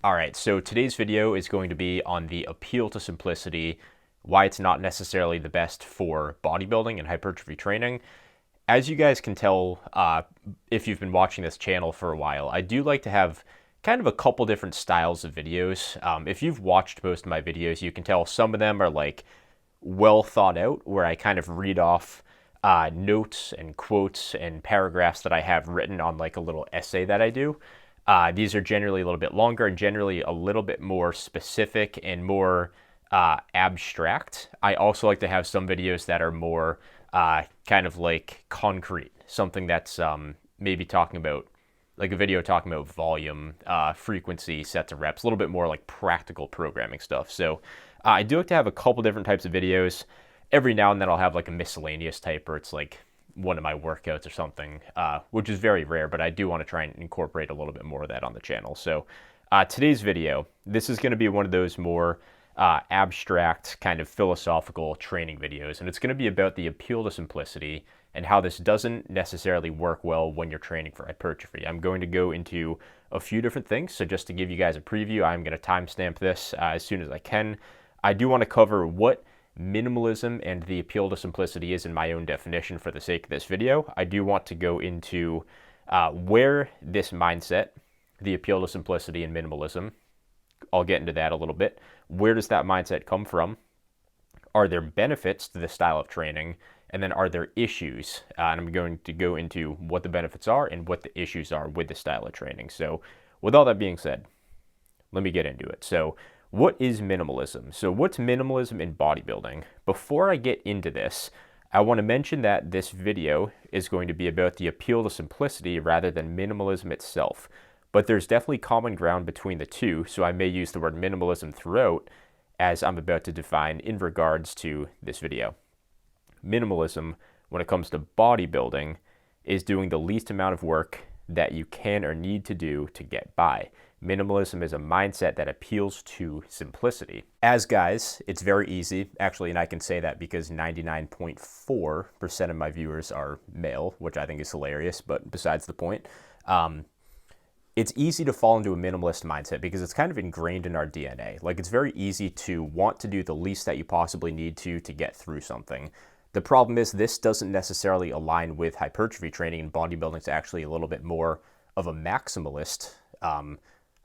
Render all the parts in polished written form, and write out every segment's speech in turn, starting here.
All right, so today's video is going to be on the appeal to simplicity, why it's not necessarily the best for bodybuilding and hypertrophy training. As you guys can tell, if you've been watching this channel for a while, I do like to have kind of a couple different styles of videos. If you've watched most of my videos, you can tell some of them are like well thought out, where I kind of read off notes and quotes and paragraphs that I have written on like a little essay that I do. These are generally a little bit longer and generally a little bit more specific and more abstract. I also like to have some videos that are more kind of like concrete, something that's maybe talking about, like a video talking about volume, frequency, sets of reps, a little bit more like practical programming stuff. So I do like to have a couple different types of videos. Every now and then I'll have like a miscellaneous type where it's like one of my workouts or something, which is very rare, but I do want to try and incorporate a little bit more of that on the channel. So today's video, this is going to be one of those more abstract kind of philosophical training videos, and it's going to be about the appeal to simplicity and how this doesn't necessarily work well when you're training for hypertrophy. I'm going to go into a few different things, so just to give you guys a preview, I'm going to timestamp this as soon as I can. I do want to cover what minimalism and the appeal to simplicity is in my own definition for the sake of this video. I do want to go into where this mindset, the appeal to simplicity and minimalism, I'll get into that a little bit. Where does that mindset come from? Are there benefits to this style of training? And then are there issues? And I'm going to go into what the benefits are and what the issues are with this style of training. So with all that being said, let me get into it. So what is minimalism? So what's minimalism in bodybuilding? Before I get into this, I want to mention that this video is going to be about the appeal to simplicity rather than minimalism itself. But there's definitely common ground between the two, so I may use the word minimalism throughout as I'm about to define in regards to this video. Minimalism, when it comes to bodybuilding, is doing the least amount of work that you can or need to do to get by. Minimalism is a mindset that appeals to simplicity. As guys, it's very easy, actually, and I can say that because 99.4% of my viewers are male, which I think is hilarious, but besides the point. It's easy to fall into a minimalist mindset because it's kind of ingrained in our DNA. Like, it's very easy to want to do the least that you possibly need to get through something. The problem is this doesn't necessarily align with hypertrophy training, and bodybuilding is actually a little bit more of a maximalist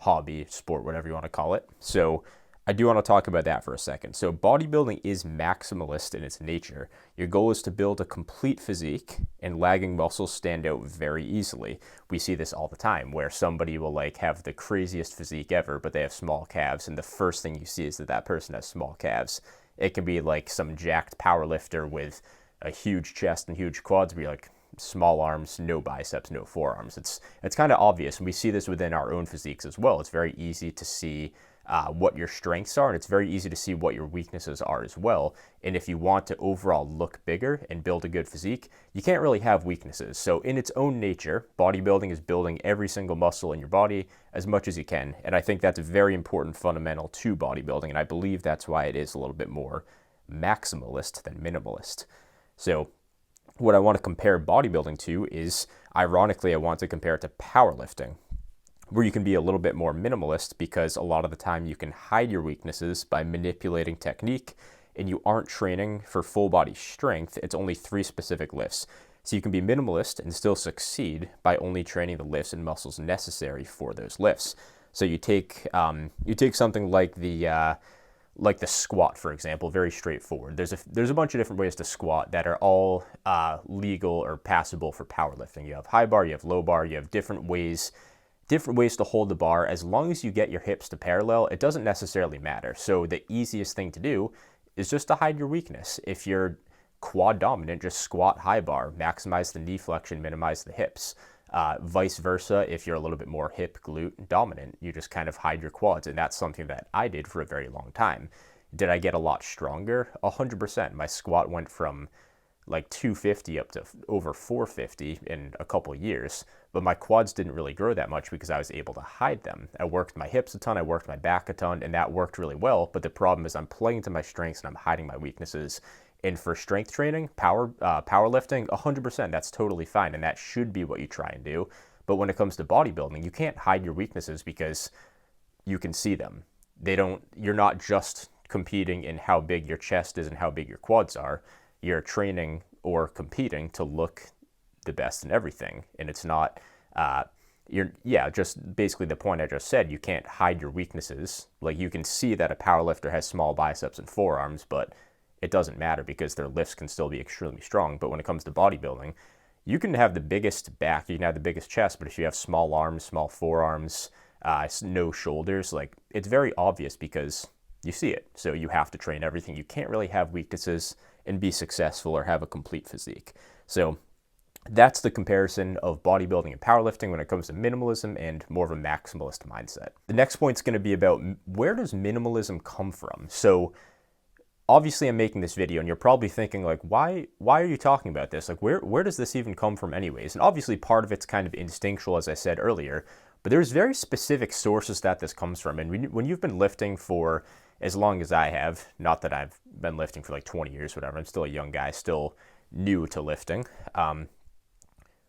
hobby, sport, whatever you want to call it. So I do want to talk about that for a second. So bodybuilding is maximalist in its nature. Your goal is to build a complete physique, and lagging muscles stand out very easily. We see this all the time where somebody will like have the craziest physique ever, but they have small calves, and the first thing you see is that that person has small calves. It can be like some jacked power lifter with a huge chest and huge quads, be like small arms, no biceps, no forearms. It's kind of obvious, and we see this within our own physiques as well. It's very easy to see what your strengths are, and it's very easy to see what your weaknesses are as well. And if you want to overall look bigger and build a good physique, you can't really have weaknesses. So in its own nature, bodybuilding is building every single muscle in your body as much as you can. And I think that's a very important fundamental to bodybuilding, and I believe that's why it is a little bit more maximalist than minimalist. So what I want to compare bodybuilding to is, ironically, I want to compare it to powerlifting, where you can be a little bit more minimalist because a lot of the time you can hide your weaknesses by manipulating technique, and you aren't training for full body strength. It's only 3 specific lifts. So you can be minimalist and still succeed by only training the lifts and muscles necessary for those lifts. So you take something like the squat, for example, very straightforward. There's a bunch of different ways to squat that are all legal or passable for powerlifting. You have high bar, you have low bar, you have different ways to hold the bar. As long as you get your hips to parallel, it doesn't necessarily matter. So the easiest thing to do is just to hide your weakness. If you're quad dominant, just squat high bar, maximize the knee flexion, minimize the hips. Vice versa, if you're a little bit more hip glute dominant, you just kind of hide your quads. And that's something that I did for a very long time. Did I get a lot stronger? 100%. My squat went from like 250 up to over 450 in a couple years, but my quads didn't really grow that much because I was able to hide them. I worked my hips a ton, I worked my back a ton, and that worked really well. But the problem is I'm playing to my strengths and I'm hiding my weaknesses. And for strength training, powerlifting, 100%, that's totally fine, and that should be what you try and do. But when it comes to bodybuilding, you can't hide your weaknesses because you can see them. You're not just competing in how big your chest is and how big your quads are. You're training or competing to look the best in everything. And it's not, just basically the point I just said, you can't hide your weaknesses. Like, you can see that a powerlifter has small biceps and forearms, but it doesn't matter because their lifts can still be extremely strong. But when it comes to bodybuilding, you can have the biggest back, you can have the biggest chest, but if you have small arms, small forearms, no shoulders, like, it's very obvious because you see it. So you have to train everything. You can't really have weaknesses and be successful or have a complete physique. So that's the comparison of bodybuilding and powerlifting when it comes to minimalism and more of a maximalist mindset. The next point is going to be about, where does minimalism come from? So obviously I'm making this video and you're probably thinking, like, why are you talking about this? Like, where does this even come from anyways? And obviously part of it's kind of instinctual, as I said earlier, but there's very specific sources that this comes from. And when you've been lifting for as long as I have, not that I've been lifting for like 20 years, whatever, I'm still a young guy, still new to lifting.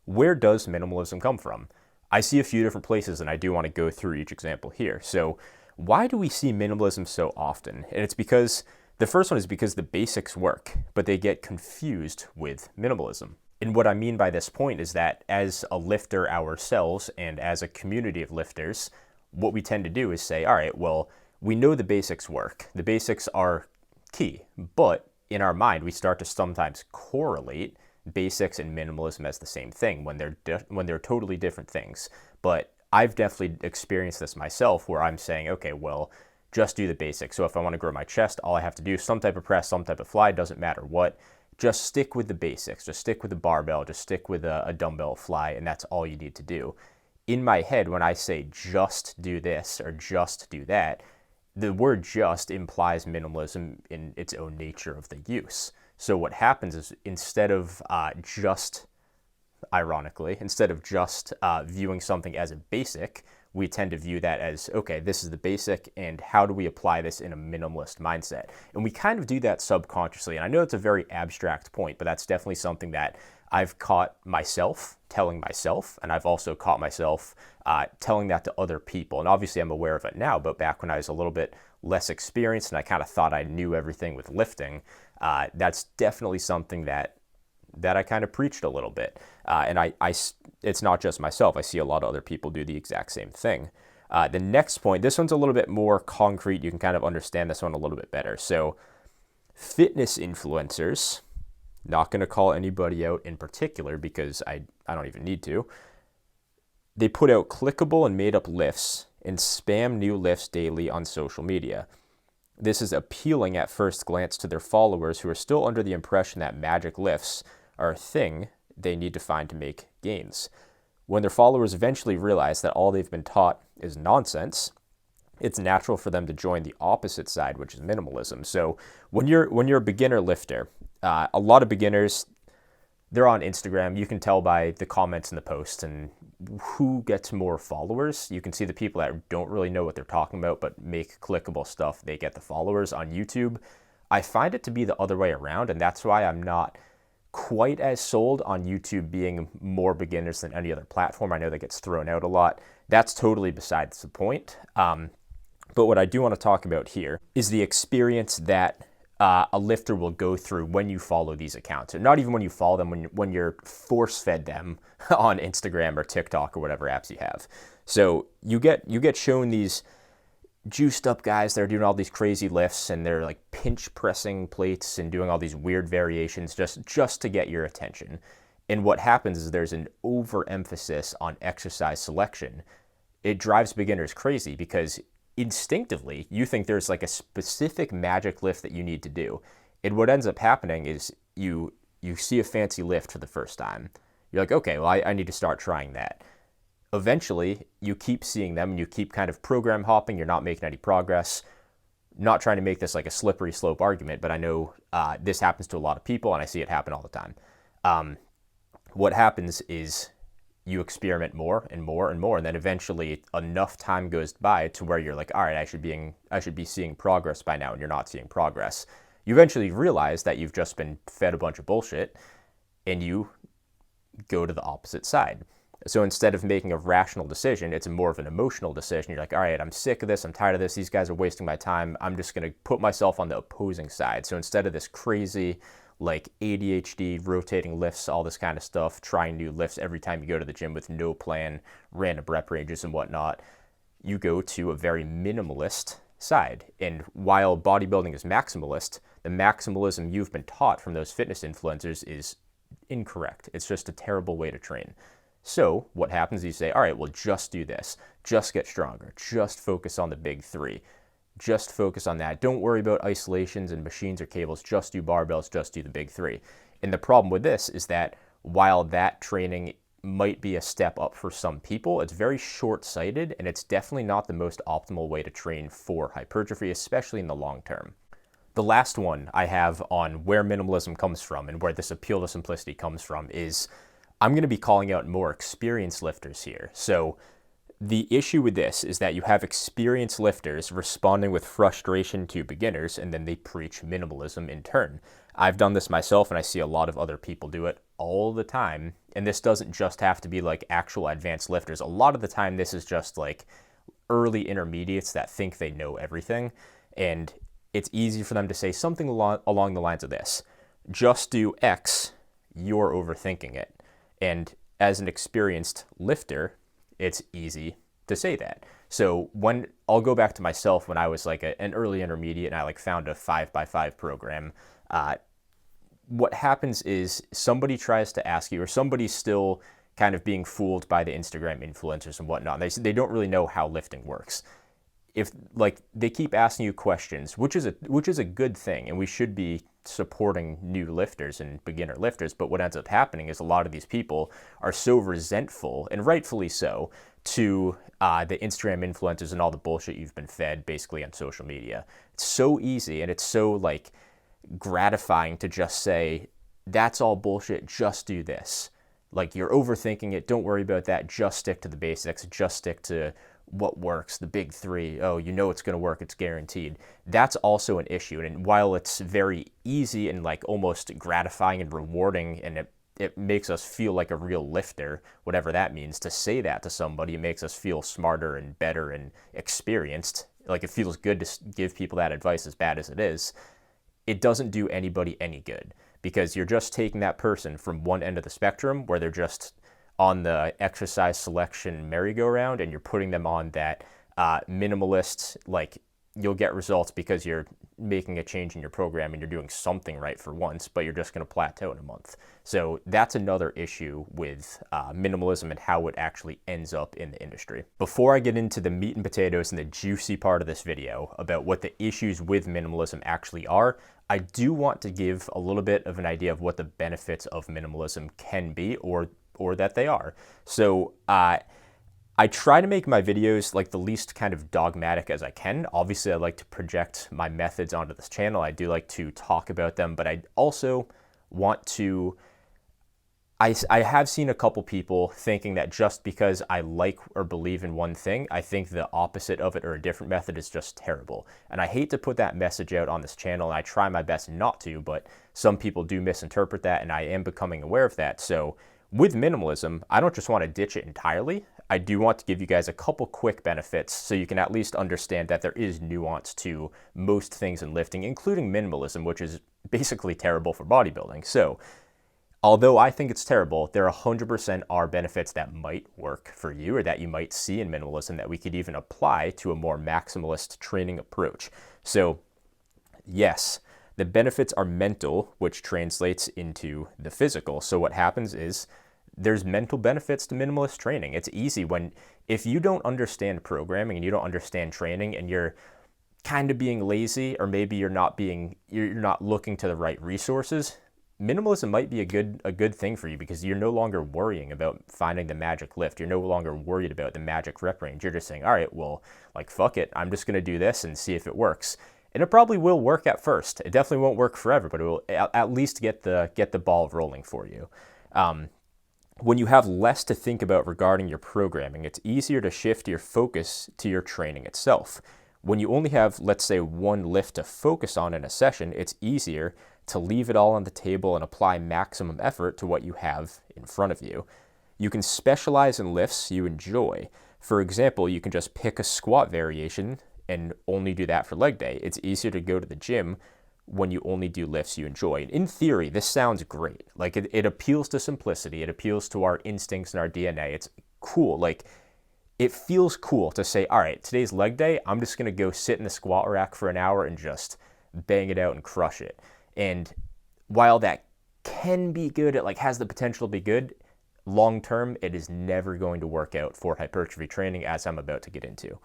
Where does minimalism come from? I see a few different places and I do want to go through each example here. So why do we see minimalism so often? And it's because, the first one is because the basics work, but they get confused with minimalism. And what I mean by this point is that as a lifter ourselves and as a community of lifters, what we tend to do is say, all right, well, we know the basics work. The basics are key, but in our mind, we start to sometimes correlate basics and minimalism as the same thing when they're totally different things. But I've definitely experienced this myself where I'm saying, okay, well, just do the basics. So if I want to grow my chest, all I have to do is some type of press, some type of fly, doesn't matter what. Just stick with the basics. Just stick with the barbell. Just stick with a dumbbell fly, and that's all you need to do. In my head, when I say just do this or just do that, the word just implies minimalism in its own nature of the use. So what happens is, instead of just viewing something as a basic, we tend to view that as, okay, this is the basic, and how do we apply this in a minimalist mindset? And we kind of do that subconsciously. And I know it's a very abstract point, but that's definitely something that I've caught myself telling myself, and I've also caught myself telling that to other people. And obviously I'm aware of it now, but back when I was a little bit less experienced and I kind of thought I knew everything with lifting, that's definitely something that I kind of preached a little bit. And it's not just myself. I see a lot of other people do the exact same thing. The next point, this one's a little bit more concrete. You can kind of understand this one a little bit better. So fitness influencers, not going to call anybody out in particular because I don't even need to. They put out clickable and made up lifts and spam new lifts daily on social media. This is appealing at first glance to their followers who are still under the impression that magic lifts are a thing they need to find to make gains. When their followers eventually realize that all they've been taught is nonsense, it's natural for them to join the opposite side, which is minimalism. So when you're a beginner lifter, a lot of beginners, they're on Instagram. You can tell by the comments in the posts and who gets more followers. You can see the people that don't really know what they're talking about but make clickable stuff, they get the followers. On YouTube, I find it to be the other way around, and that's why I'm not quite as sold on YouTube being more beginners than any other platform. I know that gets thrown out a lot. That's totally besides the point. But what I do want to talk about here is the experience that a lifter will go through when you follow these accounts. And not even when you follow them, when you're force-fed them on Instagram or TikTok or whatever apps you have. So you get shown these juiced up guys that are doing all these crazy lifts, and they're like pinch pressing plates and doing all these weird variations just to get your attention. And what happens is there's an overemphasis on exercise selection. It drives beginners crazy because instinctively you think there's like a specific magic lift that you need to do. And what ends up happening is you see a fancy lift for the first time. You're like, okay, well, I need to start trying that. Eventually, you keep seeing them and you keep kind of program hopping. You're not making any progress. Not trying to make this like a slippery slope argument, but I know this happens to a lot of people and I see it happen all the time. What happens is you experiment more and more and more, and then eventually enough time goes by to where you're like, all right, I should be seeing progress by now, and you're not seeing progress. You eventually realize that you've just been fed a bunch of bullshit, and you go to the opposite side. So instead of making a rational decision, it's more of an emotional decision. You're like, all right, I'm sick of this. I'm tired of this. These guys are wasting my time. I'm just going to put myself on the opposing side. So instead of this crazy, like ADHD, rotating lifts, all this kind of stuff, trying new lifts every time you go to the gym with no plan, random rep ranges and whatnot, you go to a very minimalist side. And while bodybuilding is maximalist, the maximalism you've been taught from those fitness influencers is incorrect. It's just a terrible way to train. So what happens is you say, all right, well, just do this. Just get stronger. Just focus on the big three. Just focus on that. Don't worry about isolations and machines or cables. Just do barbells. Just do the big three. And the problem with this is that while that training might be a step up for some people, it's very short-sighted, and it's definitely not the most optimal way to train for hypertrophy, especially in the long term. The last one I have on where minimalism comes from and where this appeal to simplicity comes from is I'm going to be calling out more experienced lifters here. So the issue with this is that you have experienced lifters responding with frustration to beginners, and then they preach minimalism in turn. I've done this myself, and I see a lot of other people do it all the time. And this doesn't just have to be like actual advanced lifters. A lot of the time, this is just like early intermediates that think they know everything. And it's easy for them to say something along the lines of this: just do X, you're overthinking it. And as an experienced lifter, it's easy to say that. So when I'll go back to myself when I was like an early intermediate and I like found a 5x5 program, what happens is somebody tries to ask you, or somebody's still kind of being fooled by the Instagram influencers and whatnot. They don't really know how lifting works. If like they keep asking you questions, which is a good thing, and we should be supporting new lifters and beginner lifters, but what ends up happening is a lot of these people are so resentful, and rightfully so, to the Instagram influencers and all the bullshit you've been fed basically on social media. It's so easy, and it's so like gratifying to just say, that's all bullshit, just do this. Like, you're overthinking it, don't worry about that, just stick to the basics, just stick to what works, the big three. Oh, you know it's going to work, it's guaranteed. That's also an issue. And while it's very easy and like almost gratifying and rewarding, and it makes us feel like a real lifter, whatever that means, to say that to somebody, it makes us feel smarter and better and experienced. Like, it feels good to give people that advice, as bad as it is. It doesn't do anybody any good, because you're just taking that person from one end of the spectrum where they're just on the exercise selection merry-go-round, and you're putting them on that minimalist, like, you'll get results because you're making a change in your program and you're doing something right for once, but you're just going to plateau in a month. So that's another issue with minimalism and how it actually ends up in the industry. Before I get into the meat and potatoes and the juicy part of this video about what the issues with minimalism actually are, I do want to give a little bit of an idea of what the benefits of minimalism can be, or that they are. So I try to make my videos like the least kind of dogmatic as I can. Obviously, I like to project my methods onto this channel. I do like to talk about them, but I also want to, I have seen a couple people thinking that just because I like or believe in one thing, I think the opposite of it or a different method is just terrible. And I hate to put that message out on this channel, and I try my best not to, but some people do misinterpret that, and I am becoming aware of that. So with minimalism, I don't just want to ditch it entirely. I do want to give you guys a couple quick benefits so you can at least understand that there is nuance to most things in lifting, including minimalism, which is basically terrible for bodybuilding. So although I think it's terrible, there 100% are benefits that might work for you, or that you might see in minimalism that we could even apply to a more maximalist training approach. So yes, the benefits are mental, which translates into the physical. So what happens is there's mental benefits to minimalist training. It's easy if you don't understand programming and you don't understand training, and you're kind of being lazy, or maybe you're not looking to the right resources, minimalism might be a good thing for you, because you're no longer worrying about finding the magic lift. You're no longer worried about the magic rep range. You're just saying, all right, well, like, fuck it, I'm just going to do this and see if it works. And it probably will work at first. It definitely won't work forever, but it will at least get the ball rolling for you. When you have less to think about regarding your programming, it's easier to shift your focus to your training itself. When you only have, let's say, one lift to focus on in a session, it's easier to leave it all on the table and apply maximum effort to what you have in front of you. You can specialize in lifts you enjoy. For example, you can just pick a squat variation and only do that for leg day. It's easier to go to the gym when you only do lifts you enjoy. And in theory, this sounds great. Like it appeals to simplicity. It appeals to our instincts and our DNA. It's cool. Like it feels cool to say, all right, today's leg day. I'm just going to go sit in the squat rack for an hour and just bang it out and crush it. And while that can be good, it like has the potential to be good, long term, it is never going to work out for hypertrophy training, as I'm about to get into.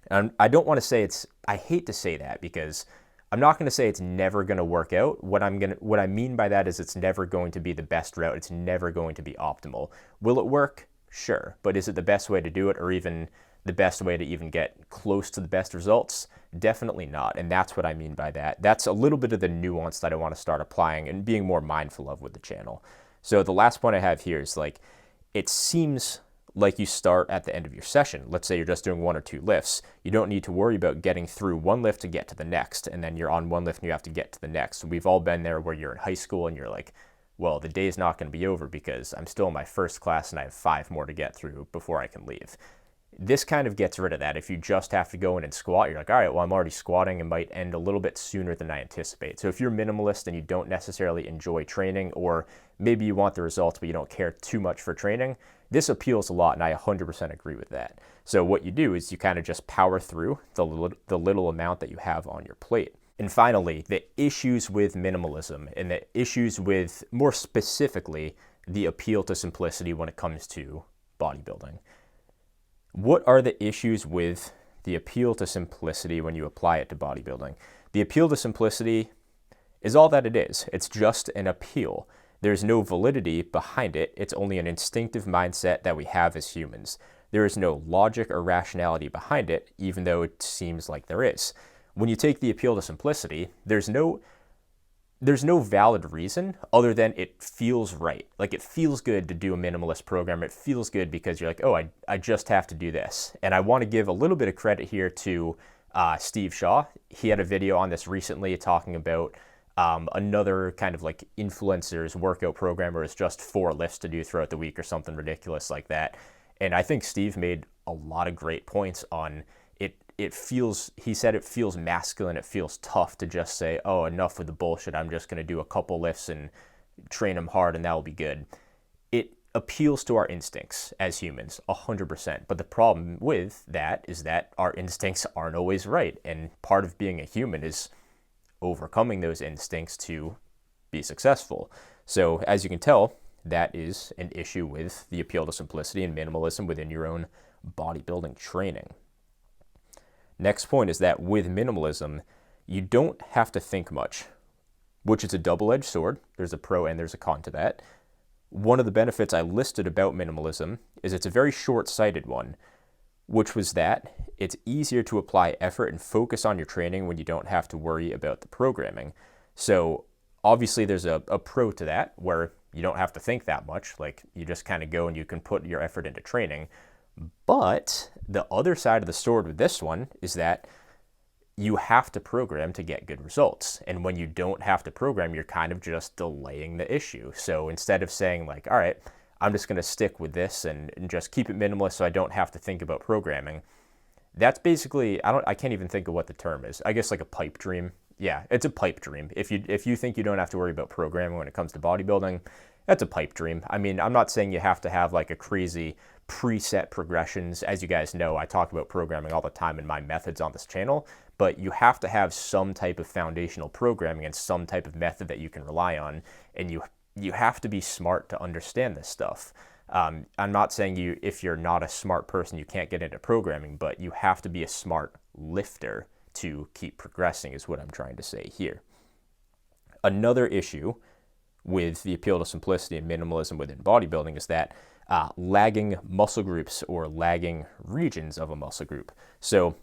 And I don't want to say I hate to say that because I'm not going to say it's never going to work out. What I mean by that is it's never going to be the best route. It's never going to be optimal. Will it work? Sure. But is it the best way to do it, or even the best way to even get close to the best results? Definitely not. And that's what I mean by that. That's a little bit of the nuance that I want to start applying and being more mindful of with the channel. So the last point I have here is like, it seems like you start at the end of your session. Let's say you're just doing 1 or 2 lifts. You don't need to worry about getting through one lift to get to the next, and then you're on one lift and you have to get to the next. We've all been there where you're in high school and you're like, well, the day's not going to be over because I'm still in my first class and I have 5 more to get through before I can leave. This kind of gets rid of that. If you just have to go in and squat, you're like, all right, well, I'm already squatting. It might end a little bit sooner than I anticipate. So if you're minimalist and you don't necessarily enjoy training, or maybe you want the results but you don't care too much for training, this appeals a lot, and I 100% agree with that. So what you do is you kind of just power through the little amount that you have on your plate. And finally, the issues with minimalism, and the issues with, more specifically, the appeal to simplicity when it comes to bodybuilding. What are the issues with the appeal to simplicity when you apply it to bodybuilding? The appeal to simplicity is all that it is. It's just an appeal. There's no validity behind it. It's only an instinctive mindset that we have as humans. There is no logic or rationality behind it, even though it seems like there is. When you take the appeal to simplicity, there's no valid reason other than it feels right. Like it feels good to do a minimalist program. It feels good because you're like, oh, I just have to do this. And I want to give a little bit of credit here to Steve Shaw. He had a video on this recently talking about another kind of like influencer's workout program where it's just 4 lifts to do throughout the week or something ridiculous like that. And I think Steve made a lot of great points on it. He said it feels masculine. It feels tough to just say, oh, enough with the bullshit. I'm just going to do a couple lifts and train them hard and that will be good. It appeals to our instincts as humans, 100%. But the problem with that is that our instincts aren't always right. And part of being a human is overcoming those instincts to be successful. So as you can tell, that is an issue with the appeal to simplicity and minimalism within your own bodybuilding training. Next point is that with minimalism, you don't have to think much, which is a double-edged sword. There's a pro and there's a con to that. One of the benefits I listed about minimalism is it's a very short-sighted one, which was that it's easier to apply effort and focus on your training when you don't have to worry about the programming. So obviously there's a pro to that where you don't have to think that much. Like you just kind of go and you can put your effort into training. But the other side of the sword with this one is that you have to program to get good results. And when you don't have to program, you're kind of just delaying the issue. So instead of saying like, all right, I'm just going to stick with this and just keep it minimalist so I don't have to think about programming, that's basically, I can't even think of what the term is. I guess like a pipe dream. Yeah, it's a pipe dream. If you think you don't have to worry about programming when it comes to bodybuilding, that's a pipe dream. I mean, I'm not saying you have to have like a crazy preset progressions. As you guys know, I talk about programming all the time in my methods on this channel, but you have to have some type of foundational programming and some type of method that you can rely on. And you have to be smart to understand this stuff. I'm not saying if you're not a smart person, you can't get into programming, but you have to be a smart lifter to keep progressing is what I'm trying to say here. Another issue with the appeal to simplicity and minimalism within bodybuilding is that lagging muscle groups or lagging regions of a muscle group. So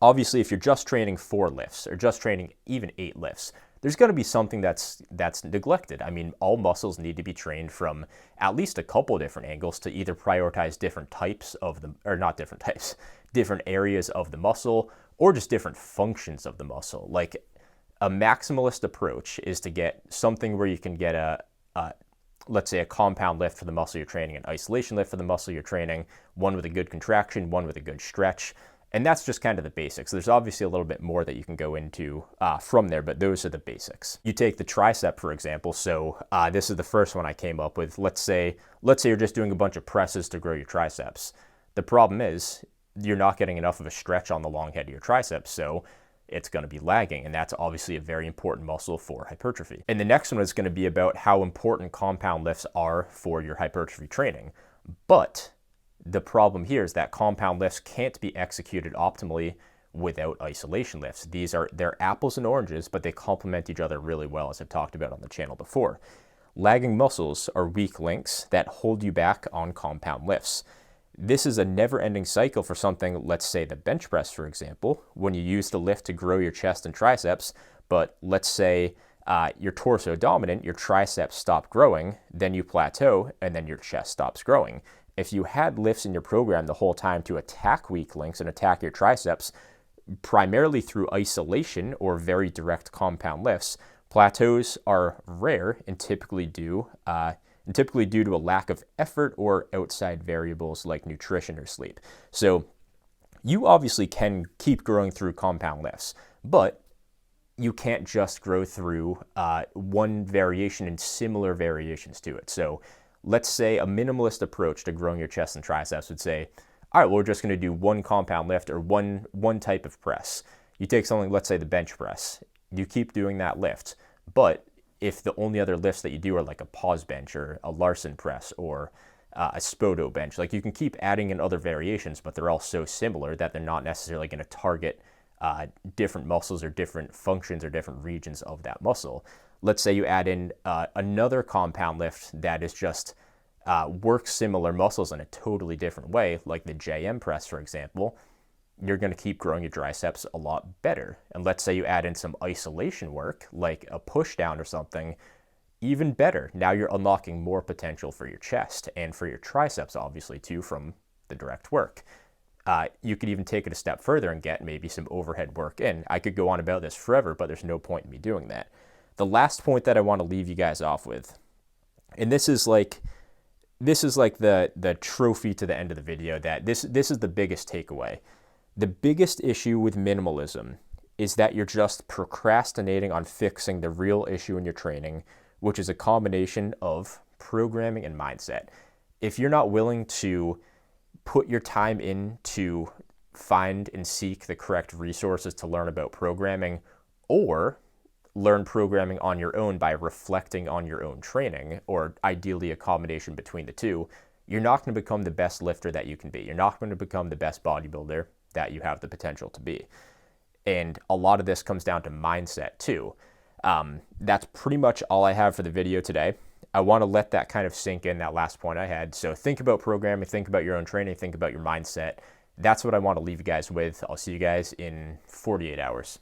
obviously if you're just training 4 lifts or just training even 8 lifts, there's going to be something that's neglected. I mean, all muscles need to be trained from at least a couple different angles to either prioritize different types of the, or not different types, different areas of the muscle, or just different functions of the muscle. Like a maximalist approach is to get something where you can get a let's say a compound lift for the muscle you're training, an isolation lift for the muscle you're training, one with a good contraction, one with a good stretch. And that's just kind of the basics. There's obviously a little bit more that you can go into from there, but those are the basics. You take the tricep, for example. So this is the first one I came up with. Let's say you're just doing a bunch of presses to grow your triceps. The problem is you're not getting enough of a stretch on the long head of your triceps, so it's going to be lagging, and that's obviously a very important muscle for hypertrophy. And the next one is going to be about how important compound lifts are for your hypertrophy training. But the problem here is that compound lifts can't be executed optimally without isolation lifts. They're apples and oranges, but they complement each other really well, as I've talked about on the channel before. Lagging muscles are weak links that hold you back on compound lifts. This is a never-ending cycle for something, let's say the bench press, for example, when you use the lift to grow your chest and triceps, but let's say you're torso dominant, your triceps stop growing, then you plateau, and then your chest stops growing. If you had lifts in your program the whole time to attack weak links and attack your triceps, primarily through isolation or very direct compound lifts, plateaus are rare and typically due to a lack of effort or outside variables like nutrition or sleep. So you obviously can keep growing through compound lifts, but you can't just grow through one variation and similar variations to it. So let's say a minimalist approach to growing your chest and triceps would say, all right, well, we're just going to do one compound lift or one type of press. You take something, let's say the bench press. You keep doing that lift, but if the only other lifts that you do are like a pause bench or a Larson press or a Spoto bench, like you can keep adding in other variations, but they're all so similar that they're not necessarily going to target different muscles or different functions or different regions of that muscle. Let's say you add in another compound lift that is just works similar muscles in a totally different way, like the JM press, for example. You're going to keep growing your triceps a lot better. And let's say you add in some isolation work, like a push down or something, even better. Now you're unlocking more potential for your chest and for your triceps, obviously, too, from the direct work. You could even take it a step further and get maybe some overhead work in. I could go on about this forever, but there's no point in me doing that. The last point that I want to leave you guys off with, and this is like the trophy to the end of the video, that this is the biggest takeaway. The biggest issue with minimalism is that you're just procrastinating on fixing the real issue in your training, which is a combination of programming and mindset. If you're not willing to put your time in to find and seek the correct resources to learn about programming, or learn programming on your own by reflecting on your own training, or ideally a combination between the two, you're not going to become the best lifter that you can be. You're not going to become the best bodybuilder that you have the potential to be. And a lot of this comes down to mindset too. That's pretty much all I have for the video today. I want to let that kind of sink in, that last point I had. So think about programming, think about your own training, think about your mindset. That's what I want to leave you guys with. I'll see you guys in 48 hours.